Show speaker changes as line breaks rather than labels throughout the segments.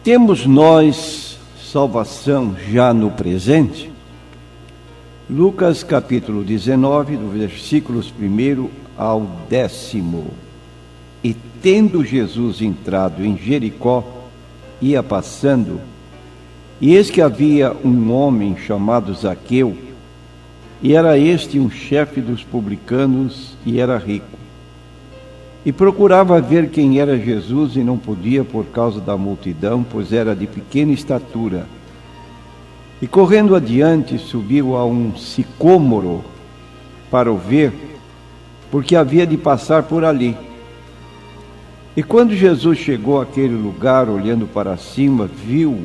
Temos nós salvação já no presente? Lucas capítulo 19, do versículos 1 ao 10. E tendo Jesus entrado em Jericó, ia passando, e eis que havia um homem chamado Zaqueu, e era este um chefe dos publicanos, e era rico. E procurava ver quem era Jesus, e não podia por causa da multidão, pois era de pequena estatura. E correndo adiante, subiu a um sicômoro para o ver, porque havia de passar por ali. E quando Jesus chegou àquele lugar, olhando para cima, viu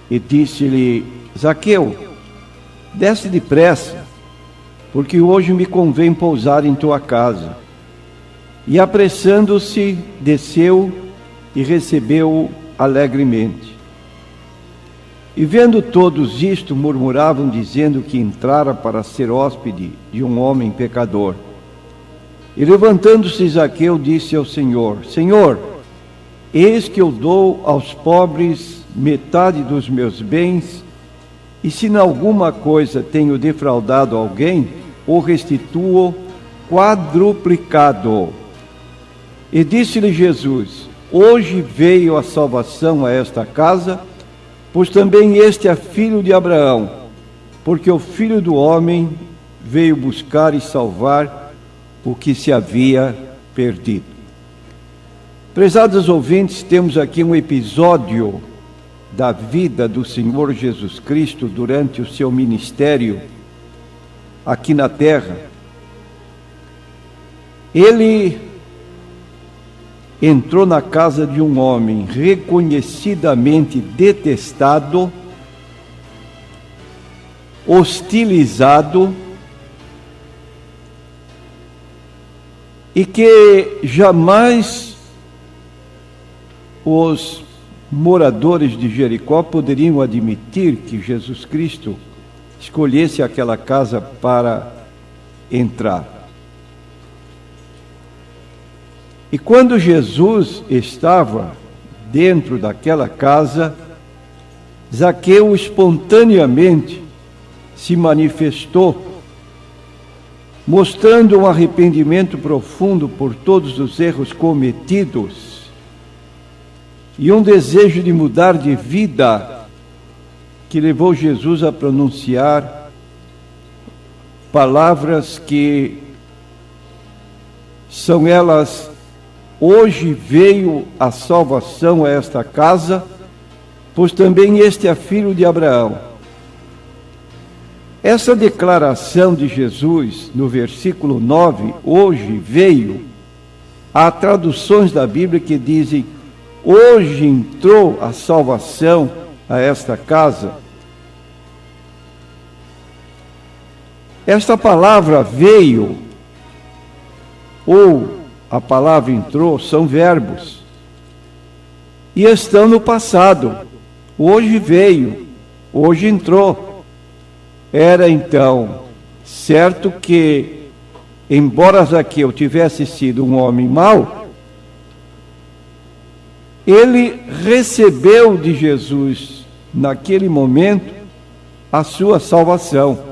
e disse-lhe: Zaqueu, desce depressa, porque hoje me convém pousar em tua casa. E apressando-se, desceu e recebeu-o alegremente. E vendo todos isto, murmuravam, dizendo que entrara para ser hóspede de um homem pecador. E levantando-se Zaqueu, disse ao Senhor: Senhor, eis que eu dou aos pobres metade dos meus bens, e se em alguma coisa tenho defraudado alguém, o restituo quadruplicado. E disse-lhe Jesus: Hoje veio a salvação a esta casa, pois também este é filho de Abraão, porque o Filho do Homem veio buscar e salvar o que se havia perdido. Prezados ouvintes, temos aqui um episódio da vida do Senhor Jesus Cristo durante o seu ministério aqui na terra. Ele entrou na casa de um homem reconhecidamente detestado, hostilizado, e que jamais os moradores de Jericó poderiam admitir que Jesus Cristo escolhesse aquela casa para entrar. E quando Jesus estava dentro daquela casa, Zaqueu espontaneamente se manifestou, mostrando um arrependimento profundo por todos os erros cometidos e um desejo de mudar de vida que levou Jesus a pronunciar palavras que são elas: hoje veio a salvação a esta casa, pois também este é filho de Abraão. Essa declaração de Jesus, no versículo 9, hoje veio, há traduções da Bíblia que dizem: hoje entrou a salvação a esta casa. Esta palavra veio, ou a palavra entrou, são verbos, e estão no passado. Hoje veio, hoje entrou. Era então certo que, embora Zaqueu tivesse sido um homem mau, ele recebeu de Jesus, naquele momento, a sua salvação.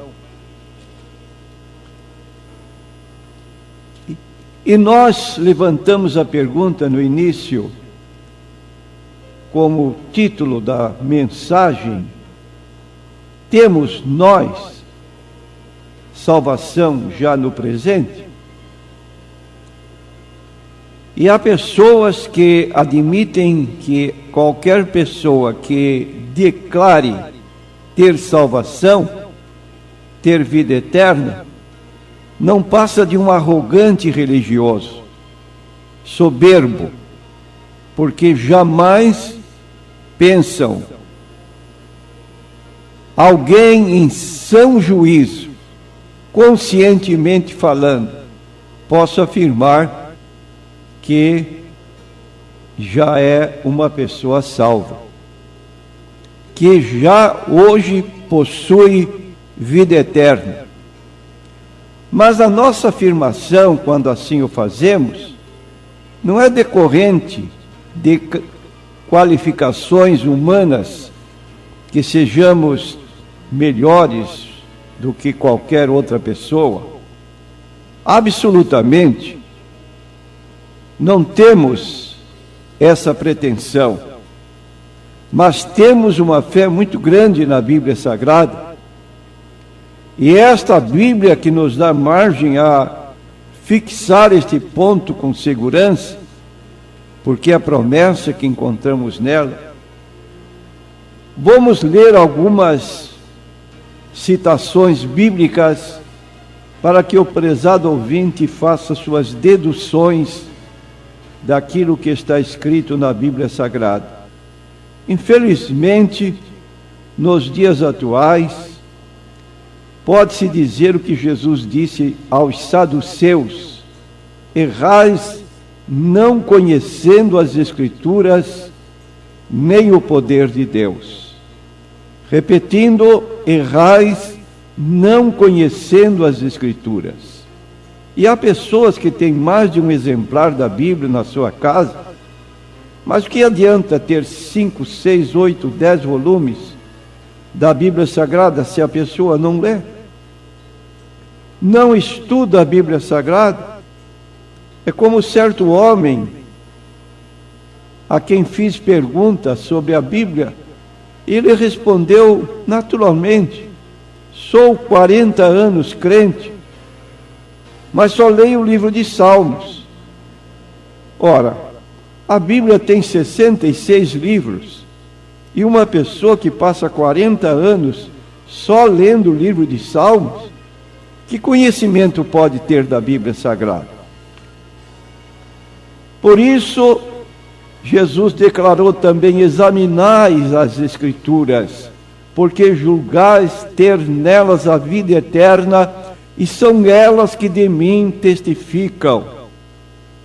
E nós levantamos a pergunta no início, como título da mensagem: temos nós salvação já no presente? E há pessoas que admitem que qualquer pessoa que declare ter salvação, ter vida eterna, não passa de um arrogante religioso, soberbo, porque jamais pensam alguém em são juízo, conscientemente falando, posso afirmar que já é uma pessoa salva, que já hoje possui vida eterna. Mas a nossa afirmação, quando assim o fazemos, não é decorrente de qualificações humanas, que sejamos melhores do que qualquer outra pessoa. Absolutamente, não temos essa pretensão, mas temos uma fé muito grande na Bíblia Sagrada, e esta Bíblia que nos dá margem a fixar este ponto com segurança, porque é a promessa que encontramos nela. Vamos ler algumas citações bíblicas para que o prezado ouvinte faça suas deduções daquilo que está escrito na Bíblia Sagrada. Infelizmente, nos dias atuais, pode-se dizer o que Jesus disse aos saduceus: errais não conhecendo as Escrituras, nem o poder de Deus. Repetindo, errais não conhecendo as Escrituras. E há pessoas que têm mais de um exemplar da Bíblia na sua casa, mas o que adianta ter 5, 6, 8, 10 volumes da Bíblia Sagrada se a pessoa não lê? Não estuda a Bíblia Sagrada? É como certo homem a quem fiz perguntas sobre a Bíblia, ele respondeu naturalmente: sou 40 anos crente, mas só leio o livro de Salmos. Ora, a Bíblia tem 66 livros, e uma pessoa que passa 40 anos só lendo o livro de Salmos, que conhecimento pode ter da Bíblia Sagrada? Por isso, Jesus declarou também: examinais as Escrituras, porque julgais ter nelas a vida eterna, e são elas que de mim testificam.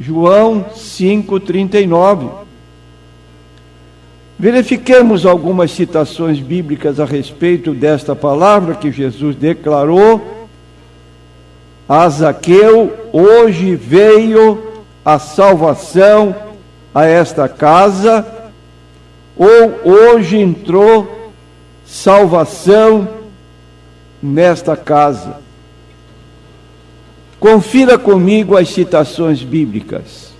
João 5,39. Verifiquemos algumas citações bíblicas a respeito desta palavra que Jesus declarou a Zaqueu: hoje veio a salvação a esta casa, ou hoje entrou salvação nesta casa. Confira comigo as citações bíblicas.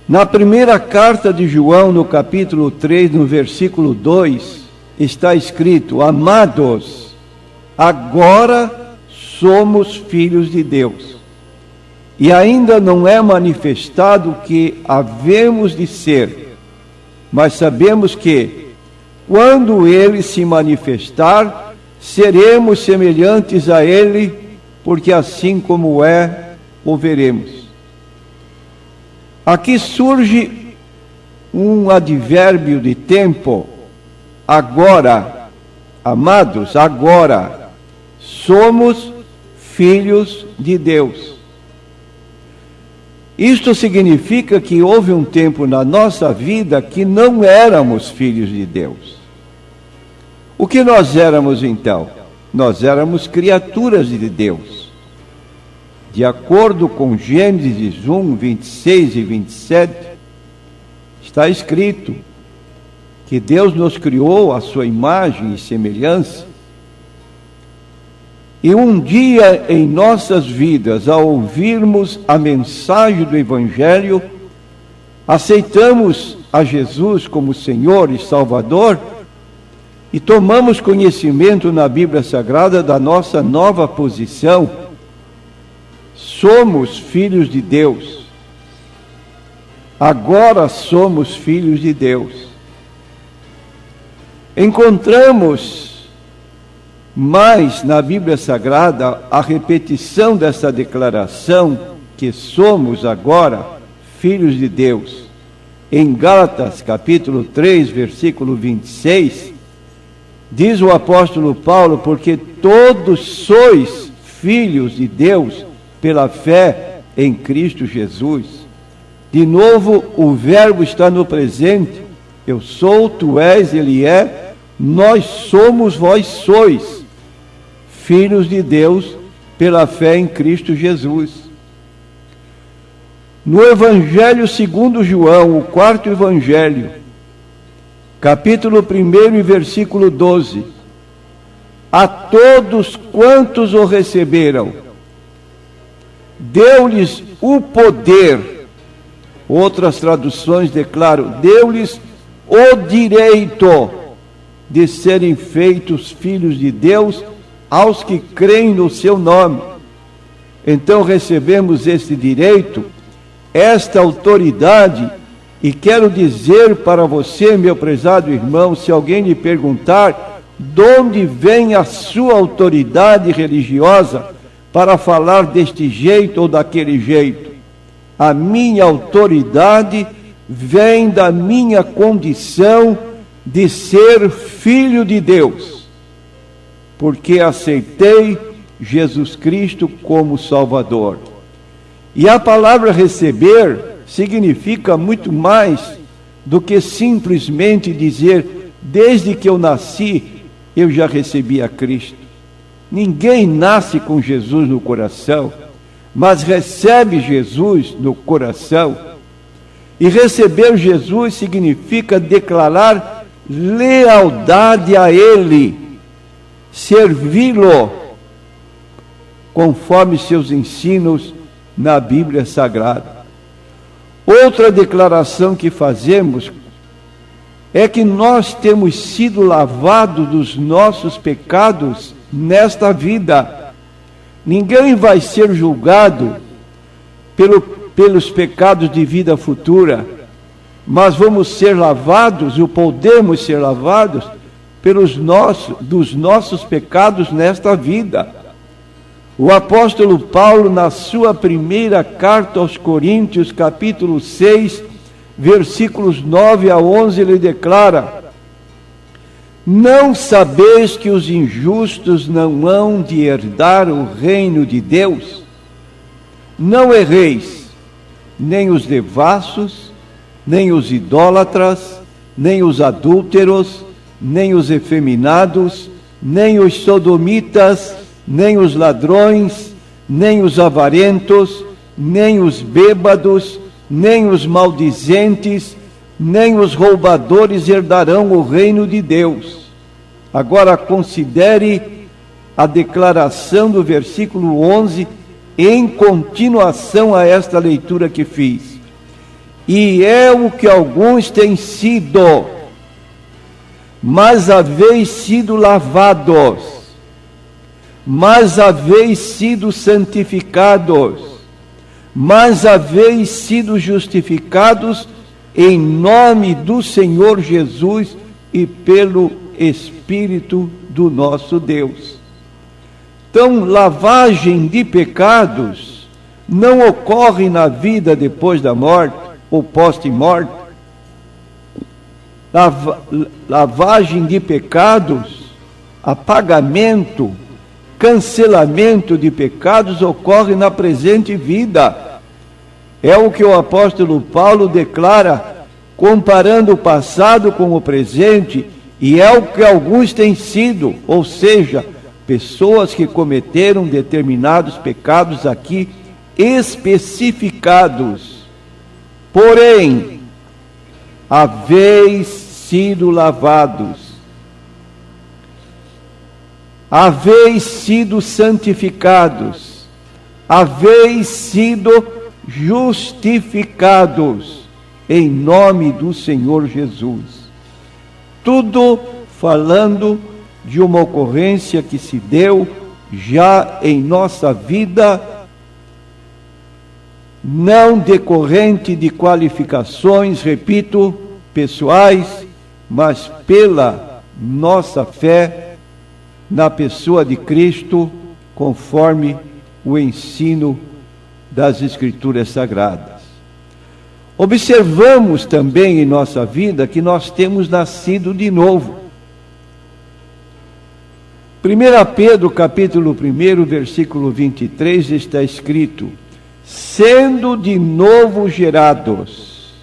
Na primeira carta de João, no capítulo 3, no versículo 2, está escrito: amados, agora somos filhos de Deus, e ainda não é manifestado o que havemos de ser, mas sabemos que, quando Ele se manifestar, seremos semelhantes a Ele, porque assim como é, o veremos. Aqui surge um advérbio de tempo: agora. Amados, agora somos filhos de Deus. Isto significa que houve um tempo na nossa vida que não éramos filhos de Deus. O que nós éramos então? Nós éramos criaturas de Deus. De acordo com Gênesis 1, 26 e 27, está escrito que Deus nos criou à sua imagem e semelhança. E um dia em nossas vidas, ao ouvirmos a mensagem do Evangelho, aceitamos a Jesus como Senhor e Salvador e tomamos conhecimento na Bíblia Sagrada da nossa nova posição. Somos filhos de Deus. Agora somos filhos de Deus. Encontramos mais na Bíblia Sagrada a repetição dessa declaração que somos agora filhos de Deus. Em Gálatas capítulo 3, versículo 26, diz o apóstolo Paulo: porque todos sois filhos de Deus pela fé em Cristo Jesus. De novo, o verbo está no presente. Eu sou, tu és, ele é, nós somos, vós sois filhos de Deus pela fé em Cristo Jesus. No Evangelho segundo João, o quarto Evangelho, capítulo 1 e versículo 12. A todos quantos o receberam, deu-lhes o poder, outras traduções declaram, deu-lhes o direito de serem feitos filhos de Deus aos que creem no seu nome. Então recebemos esse direito, esta autoridade, e quero dizer para você, meu prezado irmão, se alguém lhe perguntar de onde vem a sua autoridade religiosa para falar deste jeito ou daquele jeito, a minha autoridade vem da minha condição de ser filho de Deus, porque aceitei Jesus Cristo como Salvador. E a palavra receber significa muito mais do que simplesmente dizer, desde que eu nasci, eu já recebi a Cristo. Ninguém nasce com Jesus no coração, mas recebe Jesus no coração. E receber Jesus significa declarar lealdade a Ele, servi-lo conforme seus ensinos na Bíblia Sagrada. Outra declaração que fazemos é que nós temos sido lavados dos nossos pecados nesta vida. Ninguém vai ser julgado pelos pecados de vida futura, mas vamos ser lavados, ou podemos ser lavados, dos nossos pecados nesta vida. O apóstolo Paulo, na sua primeira carta aos Coríntios, capítulo 6, versículos 9 a 11, ele declara: não sabeis que os injustos não hão de herdar o reino de Deus? Não erreis, nem os devassos, nem os idólatras, nem os adúlteros, nem os efeminados, nem os sodomitas, nem os ladrões, nem os avarentos, nem os bêbados, nem os maldizentes, nem os roubadores herdarão o reino de Deus. Agora considere a declaração do versículo 11 em continuação a esta leitura que fiz. E é o que alguns têm sido, mas haveis sido lavados, mas haveis sido santificados, mas haveis sido justificados em nome do Senhor Jesus e pelo Espírito do nosso Deus. Então, lavagem de pecados não ocorre na vida depois da morte ou pós-morte. Lavagem de pecados, apagamento, cancelamento de pecados ocorre na presente vida. É o que o apóstolo Paulo declara, comparando o passado com o presente, e é o que alguns têm sido, ou seja, pessoas que cometeram determinados pecados aqui especificados. Porém, haveis sido lavados, haveis sido santificados, haveis sido justificados em nome do Senhor Jesus. Tudo falando de uma ocorrência que se deu já em nossa vida, não decorrente de qualificações, repito, pessoais, mas pela nossa fé na pessoa de Cristo, conforme o ensino das Escrituras Sagradas. Observamos também em nossa vida que nós temos nascido de novo. 1 Pedro, capítulo 1, versículo 23, está escrito: sendo de novo gerados,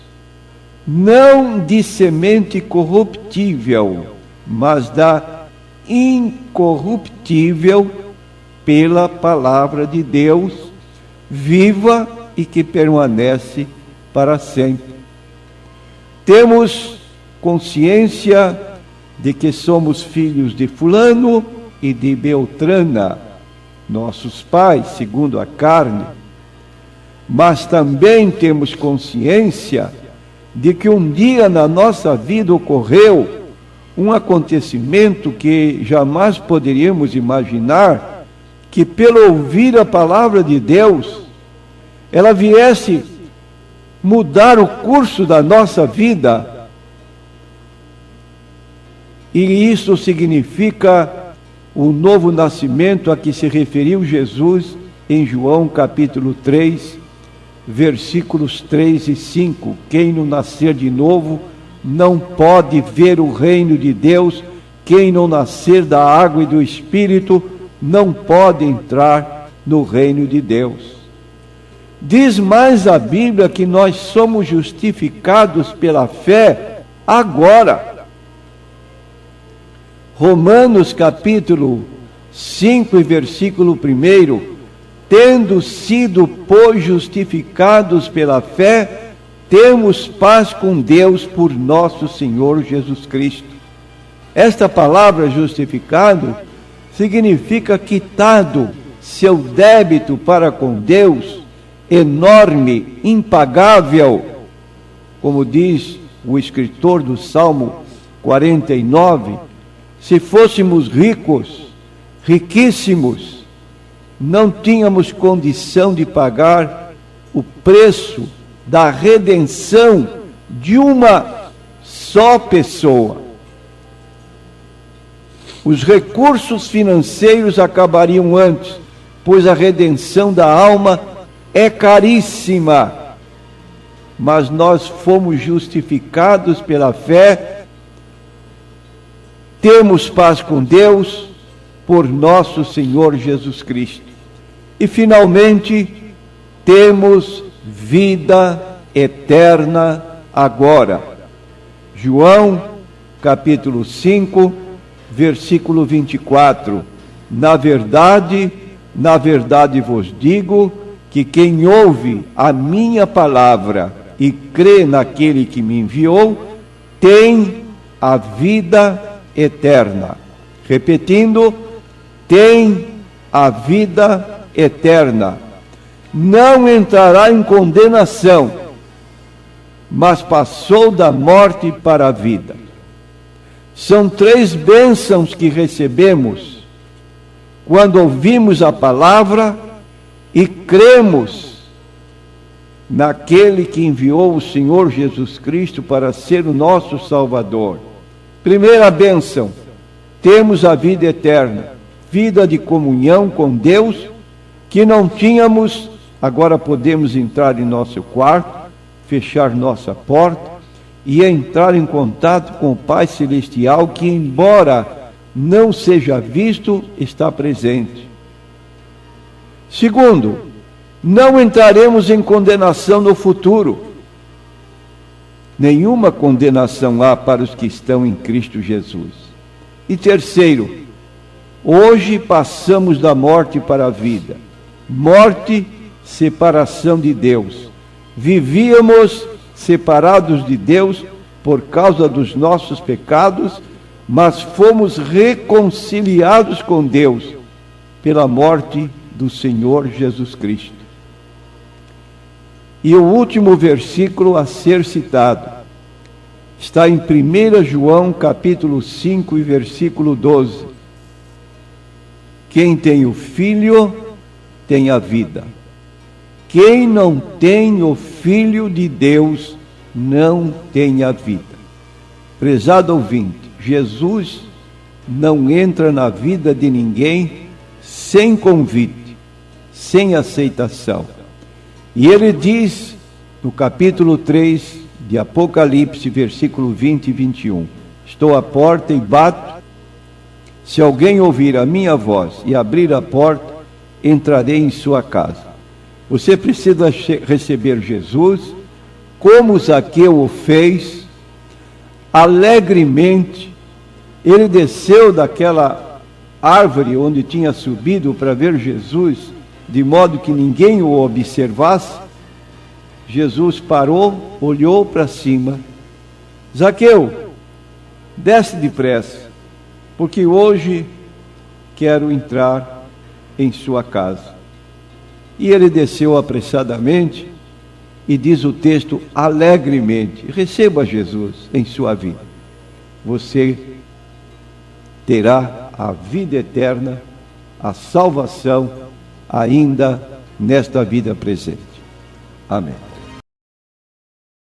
não de semente corruptível, mas da incorruptível, pela palavra de Deus, viva e que permanece para sempre. Temos consciência de que somos filhos de fulano e de Beltrana, nossos pais, segundo a carne, mas também temos consciência de que um dia na nossa vida ocorreu um acontecimento que jamais poderíamos imaginar, que pelo ouvir a palavra de Deus, ela viesse mudar o curso da nossa vida. E isso significa o novo nascimento a que se referiu Jesus em João capítulo 3, versículos 3 e 5. Quem não nascer de novo não pode ver o reino de Deus. Quem não nascer da água e do Espírito não pode entrar no reino de Deus. Diz mais a Bíblia que nós somos justificados pela fé agora. Romanos capítulo 5 e versículo 1, tendo sido, pois, justificados pela fé, temos paz com Deus por nosso Senhor Jesus Cristo. Esta palavra justificado significa quitado seu débito para com Deus, enorme, impagável, como diz o escritor do Salmo 49, se fôssemos ricos, riquíssimos, não tínhamos condição de pagar o preço da redenção de uma só pessoa. Os recursos financeiros acabariam antes, pois a redenção da alma é caríssima. Mas nós fomos justificados pela fé, temos paz com Deus por nosso Senhor Jesus Cristo. E finalmente, temos vida eterna agora. João, capítulo 5, versículo 24. Na verdade vos digo que quem ouve a minha palavra e crê naquele que me enviou, tem a vida eterna. Repetindo, tem a vida eterna. Não entrará em condenação, mas passou da morte para a vida. São 3 bênçãos que recebemos quando ouvimos a palavra e cremos naquele que enviou o Senhor Jesus Cristo para ser o nosso Salvador. Primeira bênção, temos a vida eterna, vida de comunhão com Deus, que não tínhamos. Agora podemos entrar em nosso quarto, fechar nossa porta e entrar em contato com o Pai Celestial, que, embora não seja visto, está presente. Segundo, não entraremos em condenação no futuro. Nenhuma condenação há para os que estão em Cristo Jesus. E terceiro, hoje passamos da morte para a vida. Morte, separação de Deus. Vivíamos separados de Deus por causa dos nossos pecados, mas fomos reconciliados com Deus pela morte do Senhor Jesus Cristo. E o último versículo a ser citado está em 1 João capítulo 5 e versículo 12. Quem tem o Filho tem a vida. Quem não tem o Filho de Deus não tem a vida. Prezado ouvinte, Jesus não entra na vida de ninguém sem convite, sem aceitação. E ele diz no capítulo 3 de Apocalipse, versículo 20 e 21, estou à porta e bato, se alguém ouvir a minha voz e abrir a porta, entrarei em sua casa. Você precisa receber Jesus, como Zaqueu o fez, alegremente. Ele desceu daquela árvore onde tinha subido para ver Jesus, de modo que ninguém o observasse, Jesus parou, olhou para cima. Zaqueu, desce depressa, porque hoje quero entrar em sua casa. E ele desceu apressadamente e diz o texto alegremente: receba Jesus em sua vida. Você terá a vida eterna, a salvação ainda nesta vida presente. Amém.